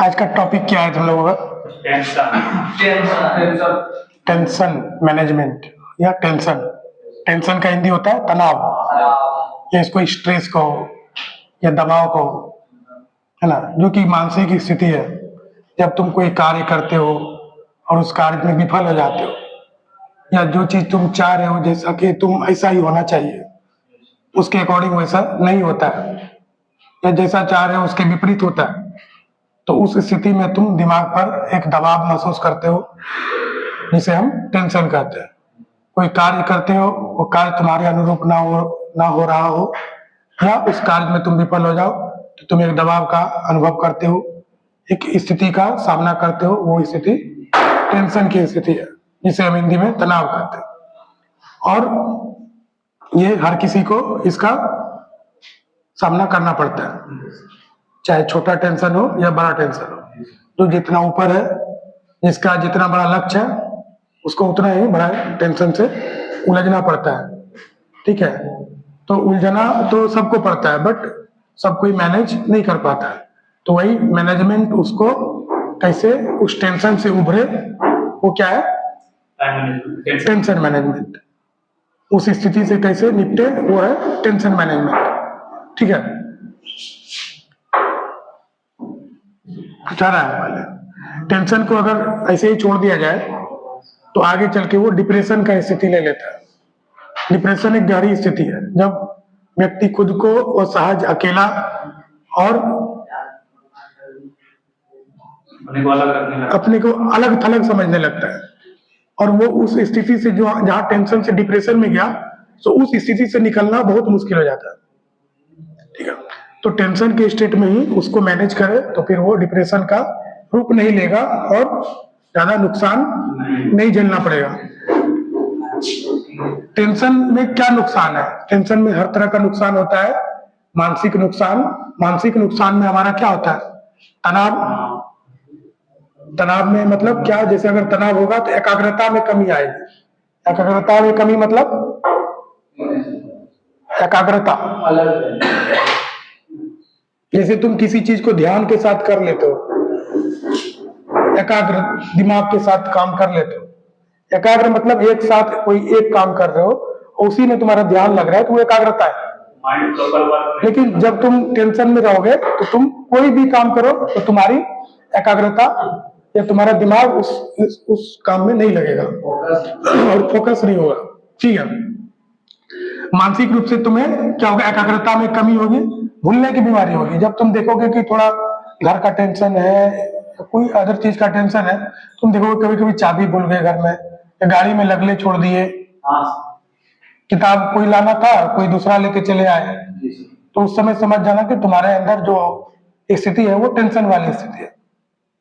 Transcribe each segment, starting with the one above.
आज का टॉपिक क्या है तुम लोगों का? टेंशन मैनेजमेंट या टेंशन। टेंशन का हिंदी होता है तनाव, या इसको स्ट्रेस कहो या दबाव कहो, है ना, जो कि मानसिक स्थिति है जब तुम कोई कार्य करते हो और उस कार्य में विफल हो जाते हो, या जो चीज तुम चाह रहे हो जैसा कि तुम ऐसा ही होना चाहिए उसके अकॉर्डिंग वैसा नहीं होता है, या जैसा चाह रहे हो उसके विपरीत होता है, तो उस स्थिति में तुम दिमाग पर एक दबाव महसूस करते हो जिसे हम टेंशन कहते हैं। कोई कार्य करते हो, वो कार्य तुम्हारे अनुरूप ना हो रहा हो, या उस कार्य में तुम विफल हो जाओ तो तुम एक दबाव का अनुभव करते हो, एक स्थिति का सामना करते हो। वो स्थिति टेंशन की स्थिति है जिसे हम हिंदी में तनाव कहते हैं। और ये हर किसी को इसका सामना करना पड़ता है, चाहे छोटा टेंशन हो या बड़ा टेंशन हो। जो जितना ऊपर है, जिसका जितना बड़ा लक्ष्य है, उसको उतना ही बड़ा टेंशन से उलझना पड़ता है। ठीक है, तो उलझना तो सबको पड़ता है, बट सब कोई मैनेज नहीं कर पाता है। तो वही मैनेजमेंट, उसको कैसे उस टेंशन से उभरे, वो क्या है? Tension management. उस स्थिति से कैसे निपटे, वो है टेंशन मैनेजमेंट। ठीक है, रहा है पहले टेंशन को अगर ऐसे ही छोड़ दिया जाए तो आगे चल के वो डिप्रेशन का स्थिति ले लेता है। डिप्रेशन एक गहरी स्थिति है जब व्यक्ति खुद को असहज, अकेला और अपने को अलग थलग समझने लगता है, और वो उस स्थिति से जो जहां टेंशन से डिप्रेशन में गया, तो उस स्थिति से निकलना बहुत मुश्किल हो जाता है। ठीक है, तो टेंशन के स्टेट में ही उसको मैनेज करे तो फिर वो डिप्रेशन का रूप नहीं लेगा और ज्यादा नुकसान नहीं झेलना पड़ेगा। टेंशन में क्या नुकसान है? टेंशन में हर तरह का नुकसान होता है। मानसिक नुकसान, मानसिक नुकसान में हमारा क्या होता है? तनाव। तनाव में मतलब क्या? जैसे अगर तनाव होगा तो एकाग्रता में कमी आएगी। एकाग्रता में कमी मतलब एकाग्रता, जैसे तुम किसी चीज को ध्यान के साथ कर लेते हो, एकाग्र दिमाग के साथ काम कर लेते हो। एकाग्र मतलब एक साथ कोई एक काम कर रहे हो, उसी में तुम्हारा ध्यान लग रहा है, तो वो एकाग्रता है। लेकिन जब तुम टेंशन में रहोगे तो तुम कोई भी काम करो तो तुम्हारी एकाग्रता या तुम्हारा दिमाग उस काम में नहीं लगेगा और फोकस नहीं होगा। ठीक है, मानसिक रूप से तुम्हें क्या होगा? एकाग्रता में कमी होगी, भूलने की बीमारी होगी। जब तुम देखोगे कि थोड़ा घर का टेंशन है, कोई अदर चीज का टेंशन है, तुम देखोगे कभी कभी चाबी भूल गए घर में, या गाड़ी में लगले छोड़ दिए, किताब कोई लाना था कोई दूसरा लेके चले आए, तो उस समय समझ जाना कि तुम्हारे अंदर जो स्थिति है वो टेंशन वाली स्थिति है।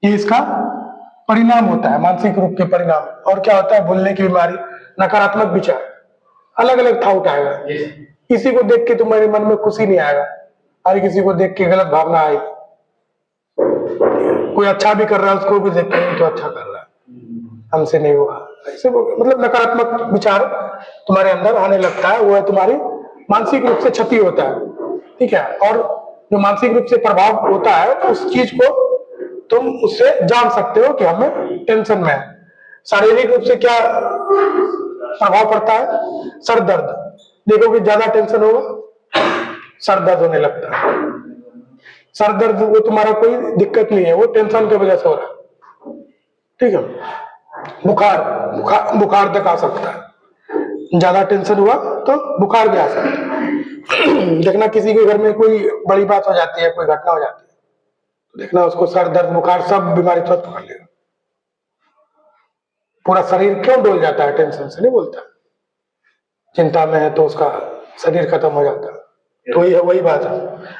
ये इसका परिणाम होता है, मानसिक रूप के परिणाम। और क्या होता है? भूलने की बीमारी, नकारात्मक विचार, अलग अलग थाउट आएगा। किसी को देख के तुम्हारे मन में खुशी नहीं आएगा, हर किसी को देख के गलत भावना आएगी। कोई अच्छा भी कर रहा है उसको भी देख के तो अच्छा कर रहा है, हमसे नहीं हुआ, ऐसे मतलब नकारात्मक विचार तुम्हारे अंदर आने लगता है। वो है तुम्हारी मानसिक रूप से क्षति होता है। ठीक है, और जो मानसिक रूप से प्रभाव होता है उस चीज को तुम उससे जान सकते हो कि हमें टेंशन में है। शारीरिक रूप से क्या प्रभाव पड़ता है? सर दर्द। देखो कि ज्यादा टेंशन होगा सर दर्द होने लगता है। सर दर्द वो तुम्हारा कोई दिक्कत नहीं है, वो टेंशन की वजह से हो रहा है। ठीक है, बुखार तक आ सकता है। ज्यादा टेंशन हुआ तो बुखार भी आ सकता है। देखना किसी के घर में कोई बड़ी बात हो जाती है, कोई घटना हो जाती है, तो देखना उसको सर दर्द, बुखार, सब बीमारी तुरंत पकड़ लेगा। पूरा शरीर क्यों डोल जाता है? टेंशन से नहीं बोलता, चिंता में है तो उसका शरीर खत्म हो जाता है। तो ये वही बात है,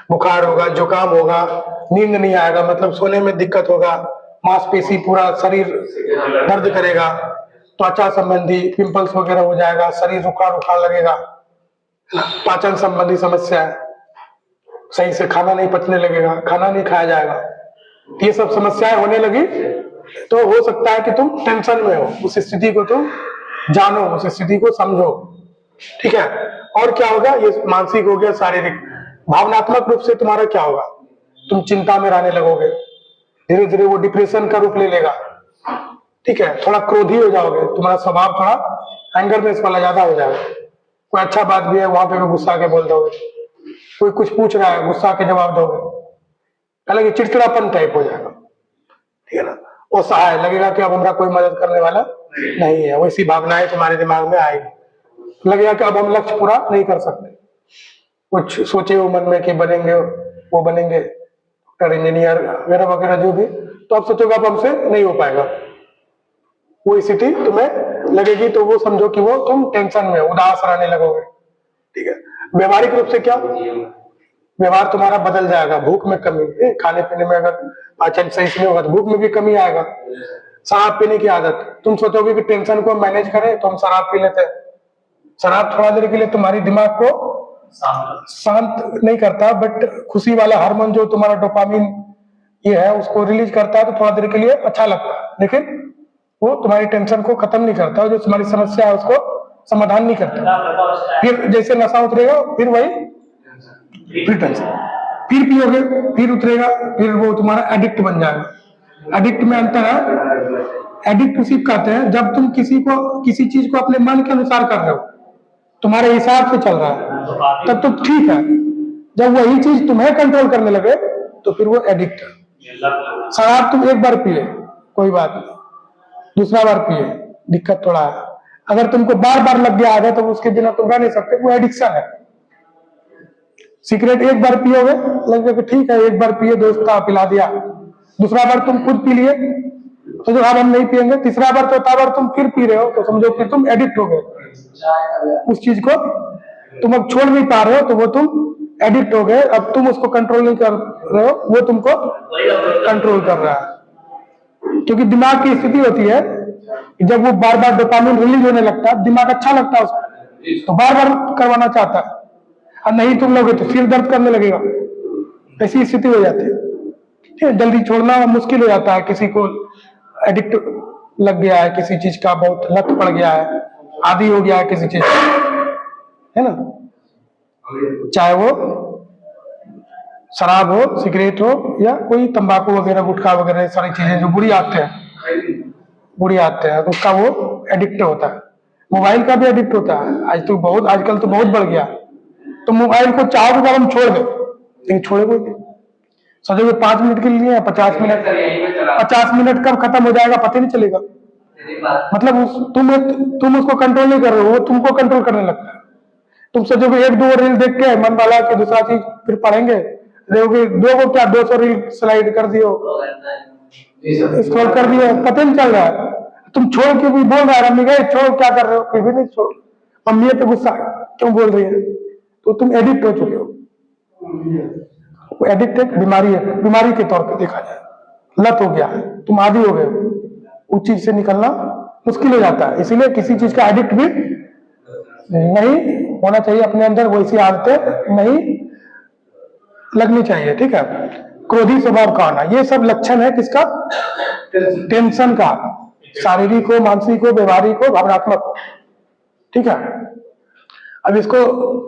बुखार होगा, जुकाम होगा, नींद नहीं आएगा, मतलब सोने में दिक्कत होगा, मांसपेशी पूरा शरीर दर्द करेगा, त्वचा संबंधी पिंपल्स वगैरह हो जाएगा, शरीर रुखा लगेगा, पाचन संबंधी समस्या है, सही से खाना नहीं पचने लगेगा, खाना नहीं खाया जाएगा। ये सब समस्याएं होने लगी तो हो सकता है कि तुम टेंशन में हो। उस स्थिति को तुम जानो, उस स्थिति को समझो। ठीक है, और क्या होगा? ये मानसिक हो गया, शारीरिक। भावनात्मक रूप से तुम्हारा क्या होगा? तुम चिंता में रहने लगोगे, धीरे धीरे वो डिप्रेशन का रूप ले लेगा। ठीक है, थोड़ा क्रोधी हो जाओगे, तुम्हारा स्वभाव थोड़ा एंगरनेस वाला ज्यादा हो जाएगा। कोई अच्छा बात भी है वहां पे भी गुस्सा के बोल दोगे, कोई कुछ पूछ रहा है गुस्सा के जवाब दोगे, हालांकि चिड़चिड़ापन टाइप हो जाएगा। ठीक है ना, वो सहाय लगेगा कि अब हमारा कोई मदद करने वाला नहीं है, वैसी भावनाएं तुम्हारे दिमाग में आएगी। लगेगा कि अब हम लक्ष्य पूरा नहीं कर सकते। कुछ सोचे हो मन में कि बनेंगे, वो बनेंगे डॉक्टर, इंजीनियर वगैरह वगैरह जो भी, तो आप सोचोगे अब हमसे नहीं हो पाएगा। वो स्थिति तुम्हें लगेगी तो वो समझो कि वो तुम टेंशन में उदास रहने लगोगे। ठीक है, व्यवहारिक रूप से क्या, व्यवहार तुम्हारा बदल जाएगा। भूख में कमी, खाने पीने में अगर पाचन सही से नहीं होगा तो भूख में भी कमी आएगा। शराब पीने की आदत, तुम सोचोगे कि टेंशन को मैनेज करें तो हम शराब पी लेते हैं। शराब थोड़ा देर के लिए तुम्हारी दिमाग को शांत नहीं करता, बट खुशी वाला हार्मोन जो तुम्हारा डोपामिन ये है उसको रिलीज करता है, तो थोड़ा देर के लिए अच्छा लगता है, लेकिन वो तुम्हारी टेंशन को खत्म नहीं करता, जो तुम्हारी समस्या है उसको समाधान नहीं करता। फिर जैसे नशा उतरेगा फिर वही फिर टेंशन, फिर पियोगे फिर उतरेगा, फिर वो तुम्हारा एडिक्ट बन जाएगा। एडिक्ट में अंतर है, एडिक्ट उसी कहते हैं जब तुम किसी चीज को अपने मन के अनुसार कर रहे हो, तुम्हारे हिसाब से चल रहा है, तब तो ठीक है। जब वही चीज तुम्हें कंट्रोल करने लगे तो फिर वो एडिक्ट है। शराब तुम एक बार पिए कोई बात नहीं, दूसरा बार पिए दिक्कत थोड़ा है, अगर तुमको बार बार लग गया आदत तो उसके बिना तुम रह नहीं सकते, वो एडिक्शन है। सिगरेट एक बार पियोगे लगेगा कि ठीक है, एक बार पिए, दोस्त का पिला दिया, दूसरा बार तुम खुद पी लिए तो जो अब हम नहीं पियेंगे, तीसरा बार चौथा बार तुम फिर पी रहे हो तो समझो कि तुम एडिक्ट हो गए उस चीज को, तुम अब छोड़ नहीं पा रहे हो तो वो तुम एडिक्ट हो गए। अब तुम उसको कंट्रोल नहीं कर रहे हो, वो तुमको कंट्रोल कर रहा है। क्योंकि दिमाग की स्थिति होती है जब वो बार बार डोपामिन रिलीज होने लगता है, दिमाग अच्छा लगता है उसको तो बार बार करवाना चाहता है, और नहीं तुम लोगे तो सिर दर्द करने लगेगा, ऐसी स्थिति हो जाती है। ठीक है, जल्दी छोड़ना मुश्किल हो जाता है। किसी को एडिक्ट लग गया है किसी चीज का, बहुत लत पड़ गया है, आदी हो गया है किसी चीज का, है ना, चाहे वो शराब हो, सिगरेट हो, या कोई तंबाकू वगैरह, गुटखा वगैरह, सारी चीजें जो बुरी आदतें हैं तो उसका वो एडिक्ट होता है। मोबाइल का भी एडिक्ट होता है, आजकल तो बहुत बढ़ गया। तो मोबाइल को चाहोगे तो हम छोड़ दे, लेकिन छोड़े कोई नहीं। सोचोगे 5 मिनट के लिए 50 मिनट कब खत्म हो जाएगा पता नहीं चलेगा। मतलब तुम उसको कंट्रोल नहीं कर रहे हो, वो तुमको कंट्रोल करने लगता है। तुम सोचोगे 1-2 रील देख के मन वाला कि दूसरा चीज फिर पढ़ेंगे, देखोगे 200 रील स्लाइड कर दियो, स्क्रॉल कर दियो, पता नहीं चल रहा है। तुम छोड़ के भी बोल रहा है मम्मी गए छोड़, क्या कर रहे हो, फिर भी नहीं छोड़, मम्मी पे गुस्सा क्यों बोल रही है, तो तुम एडिक्ट हो चुके हो। एडिक्ट एक बीमारी है, बीमारी के तौर पे देखा जाए, लत हो गया है, तुम आदी हो गए, उस चीज से निकलना मुश्किल हो जाता है। इसीलिए किसी चीज का एडिक्ट भी नहीं होना चाहिए, अपने अंदर वैसी आदतें नहीं लगनी चाहिए। ठीक है, क्रोधी स्वभाव का होना, ये सब लक्षण है किसका, टेंशन का, शारीरिक हो, मानसिक हो, व्यवहारिक हो, भावनात्मक हो। ठीक है, अब इसको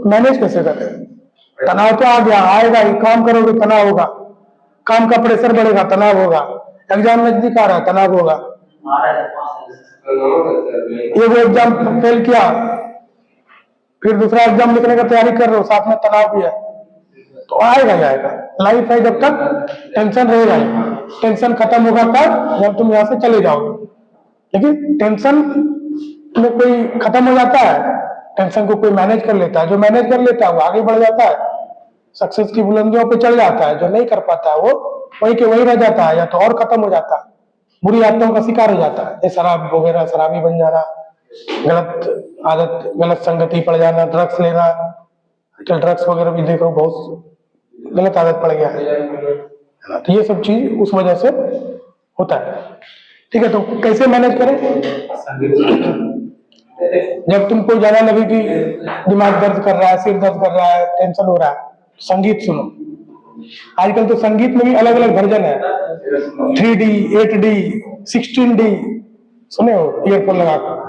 मैनेज कैसे करें। तनाव तो आ गया, आएगा ही, काम करोगे तनाव होगा, काम का प्रेशर बढ़ेगा तनाव होगा, एग्जाम नजदीक आ रहा है तनाव होगा, ये वो एग्जाम फेल किया फिर दूसरा एग्जाम लिखने का तैयारी कर रहे हो, साथ में तनाव भी है, तो आएगा ही आएगा। लाइफ है जब तक टेंशन रहेगा, टेंशन खत्म होगा तब जब तुम यहाँ से चले जाओगे। लेकिन टेंशन में कोई खत्म हो जाता है, टेंशन को कोई मैनेज कर लेता है, जो मैनेज कर लेता है वो आगे बढ़ जाता है, सक्सेस की बुलंदियों पे चढ़ जाता है। जो नहीं कर पाता है वो वही के वही रह जाता है, या तो और खत्म हो जाता है, बुरी आदतों का शिकार हो जाता है, शराब वगैरह, शराबी बन जाना, गलत आदत, गलत संगति पड़ जाना, ड्रग्स लेना, आजकल ड्रग्स वगैरह भी देखो बहुत गलत आदत पड़ गया है, तो ये सब चीज उस वजह से होता है। ठीक है, तो कैसे मैनेज करें। जब तुमको ज्यादा लगे कि दिमाग दर्द कर रहा है, सिर दर्द कर रहा है, टेंशन हो रहा है, संगीत सुनो। आजकल तो संगीत में भी अलग अलग वर्जन है, 3D, 8D, 16D, सुने हो ईयरफोन लगा कर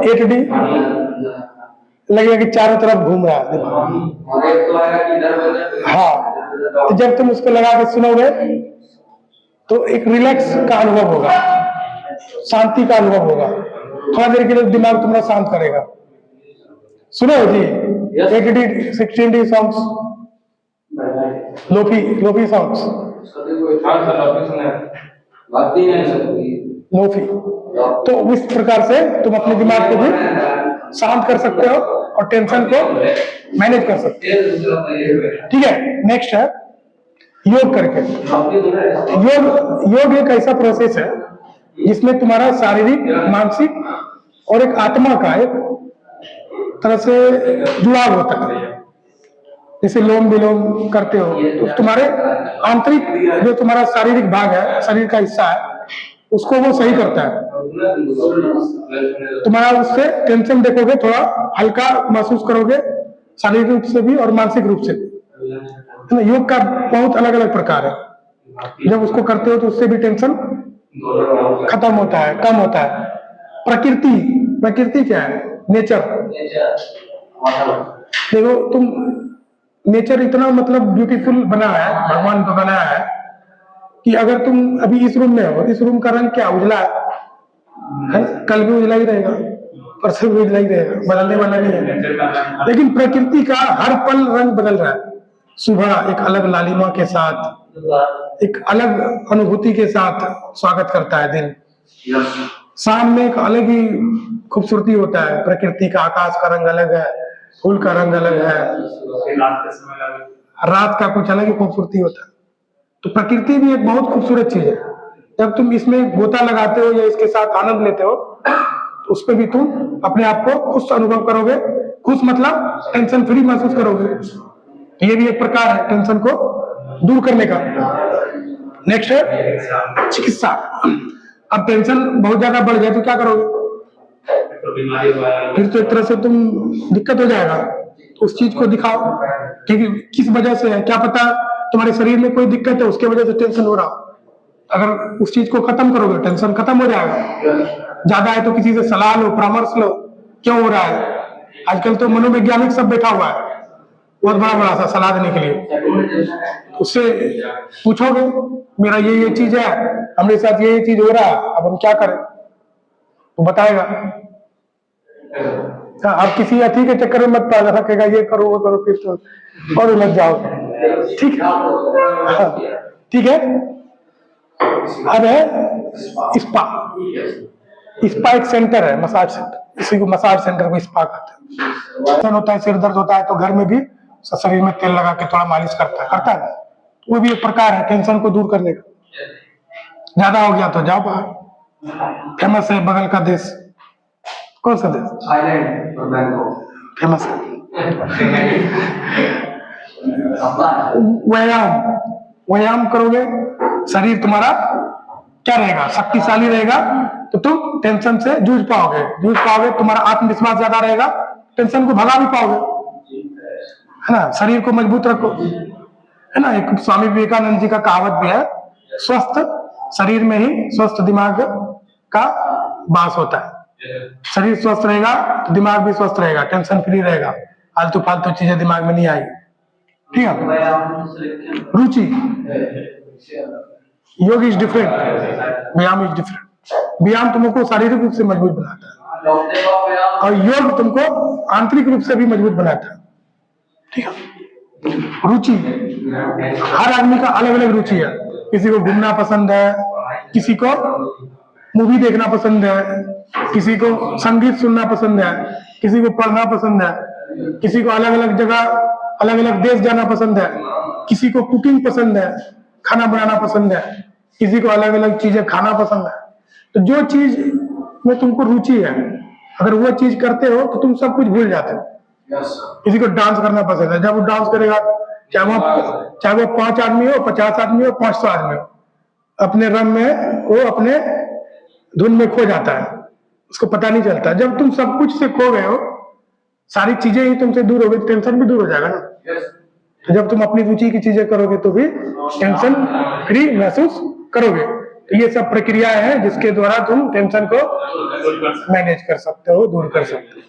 8D लगेगा कि चारों तरफ घूम रहा है। हाँ, तो जब तुम उसको लगा के सुनोगे तो एक रिलैक्स का अनुभव होगा, शांति का अनुभव होगा। थोड़ा देर के लिए दिमाग तुम्हारा शांत करेगा। सुनो जी, 16D songs, lofi songs, lofi. तो इस प्रकार से तुम अपने दिमाग को भी शांत कर सकते हो और टेंशन को मैनेज कर सकते हो। ठीक है, नेक्स्ट है योग करके। योग एक ऐसा प्रोसेस है जिसमें तुम्हारा शारीरिक, मानसिक और एक आत्मा का एक तरह से जुड़ाव होता है। जैसे लोम विलोम करते हो तो तुम्हारे आंतरिक जो तुम्हारा शारीरिक भाग है, शरीर का हिस्सा है, उसको वो सही करता है। तुम्हारा उससे टेंशन देखोगे थोड़ा हल्का महसूस करोगे, शारीरिक रूप से भी और मानसिक रूप से भी। योग का बहुत अलग अलग प्रकार है। जब उसको करते हो तो उससे भी टेंशन खत्म होता है, कम होता है। प्रकृति क्या है? नेचर। देखो तुम, नेचर इतना मतलब ब्यूटीफुल बना है, भगवान को बनाया है कि अगर तुम अभी इस रूम में हो, इस रूम का रंग क्या उजला है, कल भी उजला ही रहेगा, परसों भी उजला ही रहेगा, बदलने वाला नहीं है। लेकिन प्रकृति का हर पल रंग बदल रहा है। सुबह एक अलग लालिमा के साथ, एक अलग अनुभूति के साथ स्वागत करता है दिन। शाम में एक अलग ही खूबसूरती होता है। प्रकृति का, आकाश का रंग अलग है, फूल का रंग अलग है, रात का कुछ अलग ही खूबसूरती होता है। तो प्रकृति भी एक बहुत खूबसूरत चीज है। जब तुम इसमें गोता लगाते हो या इसके साथ आनंद लेते हो तो उस पर भी तुम अपने आप को खुश अनुभव करोगे। खुश मतलब टेंशन फ्री महसूस करोगे। ये भी एक प्रकार है टेंशन को दूर करने का। नेक्स्ट है चिकित्सा। अब टेंशन बहुत ज्यादा बढ़ जाए तो क्या करोगे? फिर तो एक तरह से तुम दिक्कत हो जाएगा। तो उस चीज को दिखाओ कि किस वजह से है, क्या पता तुम्हारे शरीर में कोई दिक्कत है, उसके वजह से टेंशन हो रहा। अगर उस चीज को खत्म करोगे टेंशन खत्म हो जाएगा। ज्यादा है तो किसी से सलाह लो, परामर्श लो, क्यों हो रहा है। आजकल तो मनोवैज्ञानिक सब बैठा हुआ है बहुत बड़ा बड़ा सा सलाह देने के लिए। उससे पूछोगे मेरा ये चीज है, हमारे साथ ये चीज हो रहा है, अब हम क्या करें, तो बताएगा। आप किसी अति के चक्कर में मत पा रखेगा, ये करो वो करो, फिर तो और उलझ जाओ। ठीक है, ठीक है। अब है स्पा एक सेंटर है, मसाज सेंटर। इसी को मसाज सेंटर को स्पा कहते हैं। होता है, सिर दर्द होता है तो घर में भी शरीर में तेल लगा के थोड़ा मालिश करता है। वो भी एक प्रकार है टेंशन को दूर करने का। ज्यादा हो गया तो जाओ बाहर। फेमस है बगल का देश, कौन सा देश? थाईलैंड और बैंकॉक फेमस है। व्यायाम करोगे, शरीर तुम्हारा क्या रहेगा? शक्तिशाली रहेगा। तो तुम टेंशन से जूझ पाओगे। तुम्हारा आत्मविश्वास ज्यादा रहेगा, टेंशन को भगा भी पाओगे, है ना। शरीर को मजबूत रखो, है ना। एक स्वामी विवेकानंद जी का कहावत भी है, स्वस्थ शरीर में ही स्वस्थ दिमाग का वास होता है। शरीर स्वस्थ रहेगा तो दिमाग भी स्वस्थ रहेगा, टेंशन फ्री रहेगा, फालतू फालतू चीजें दिमाग में नहीं आएगी। ठीक है। रुचि, योग इज डिफरेंट, व्यायाम इज डिफरेंट। व्यायाम तुमको शारीरिक रूप से मजबूत बनाता है और योग तुमको आंतरिक रूप से भी मजबूत बनाता है। ठीक है। रुचि, हर आदमी का अलग अलग रुचि है। किसी को घूमना पसंद है, किसी को मूवी देखना पसंद है, किसी को संगीत सुनना पसंद है, किसी को पढ़ना पसंद है, किसी को अलग अलग जगह, अलग अलग देश जाना पसंद है, किसी को कुकिंग पसंद है, खाना बनाना पसंद है, किसी को अलग अलग चीजें खाना पसंद है। तो जो चीज में तुमको रुचि है, अगर वो चीज करते हो तो तुम सब कुछ भूल जाते हो। किसी को डांस करना पसंद है, जब वो डांस करेगा, चाहे वो 5 आदमी हो, 50 आदमी हो, 500 आदमी हो, अपने रंग में वो अपने धुन में खो जाता है, उसको पता नहीं चलता। जब तुम सब कुछ से खो गए हो, सारी चीजें ही तुमसे दूर हो गई, टेंशन भी दूर हो जाएगा ना। तो जब तुम अपनी रुचि की चीजें करोगे तो भी टेंशन फ्री महसूस करोगे। तो ये सब प्रक्रियाएं हैं जिसके द्वारा तुम टेंशन को मैनेज कर सकते हो, दूर कर सकते हो।